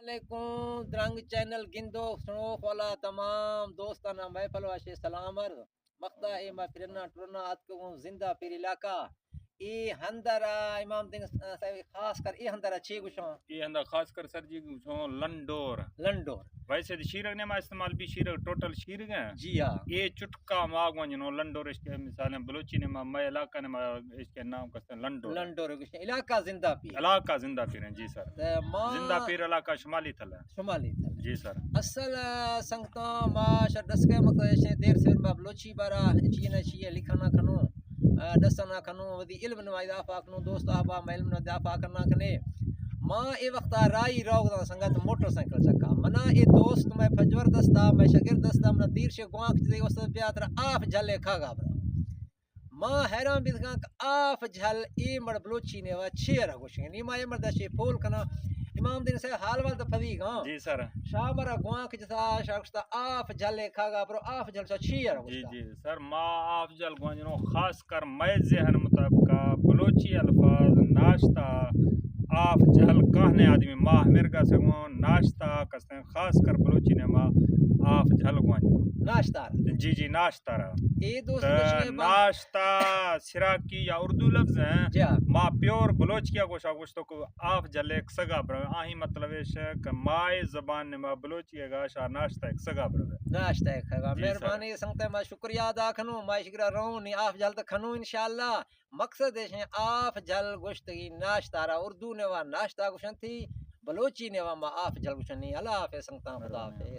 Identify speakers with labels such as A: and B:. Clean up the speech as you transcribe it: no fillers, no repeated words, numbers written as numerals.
A: علیکم درنگ چینل گندو سنو فولا تمام دوستانہ محفل واشے سلام عرض مقتا اے ما پھرنا ٹرنا آت کو زندہ پیر علاقہ ای ہندرا امام دین صاحب خاص کر ای ہندرا چھ گشوں
B: یہ ہندا خاص کر سر جی گچھوں لنڈور
A: لنڈور
B: ویسے تو شیرک نے ما استعمال بھی شیرک ٹوٹل شیرک ہیں
A: جی ہاں
B: یہ چٹکا ماگ ونجنو لنڈور اس کے مثال بلوچی نے ما علاقہ نے ما اس کے نام کہتے ہیں لنڈور
A: لنڈور گشوں علاقہ زندہ پیر
B: علاقہ زندہ پیر ہیں جی سر زندہ پیر علاقہ شمالی تھل ہے
A: شمالی تھل
B: جی سر
A: اصل سنگتاں ما شدس کے مقصد دیر سے بلوچی بارا چینا چیے لکھنا کھنو دسنا کھنو ودی علم نو اضافہ کھنو دوست احباب علم نو اضافہ کرنا کھنے ماں اے وقت رائی روگ دا سنگت موٹر سائیکل چکا منا اے دوست میں فجور دستا میں شاگرد دستا منا دیر سے گوانک چیزے استاد بیاتر آف جھلے کھاگا برا ماں حیران بھی دکھا کہ آف جھل اے مڑ بلوچی نے وا چیر گوشیں نی ماں اے مڑ دشے پھول کنا امام دین سے حال وال تو پھدی گا
B: جی سر
A: شاہ مرا گوانک جتا شاکشتا آف جھلے کھاگا برو آف جھل سا چیر
B: جی
A: گوشتا
B: جی سر ما افضل گونجنو خاص کر میں ذہن مطابق بلوچی الفاظ ناشتہ آف جہل کہنے آدمی ماہ مرگا سگوں ناشتہ کستے خاص کر بلوچی نے ما آف جہل گونجنو
A: ناشتہ
B: جی جی ناشتہ رہا
A: اے دوست گوشنے با
B: ناشتہ سراکی یا اردو لفظ ہیں
A: جا
B: ما پیور بلوچ کیا گوشا گوشتو کو آف جل ایک سگا برو آہی مطلب ہے کہ مائے زبان نے ما بلوچی ہے گا شاہ ناشتہ ایک سگا برو
A: ناشتہ کھگا
B: جی
A: مہربانی سنگتے میں شکریہ ادا کھنو میں شکریہ رہوں نی آف جل تک کھنو انشاءاللہ مقصد ہے آف جل گوشتگی ناشتہ را اردو نے وا ناشتہ گوشن تھی بلوچی نے وا ما آف جل گوشن نہیں اللہ حافظ سنگتا خدا حافظ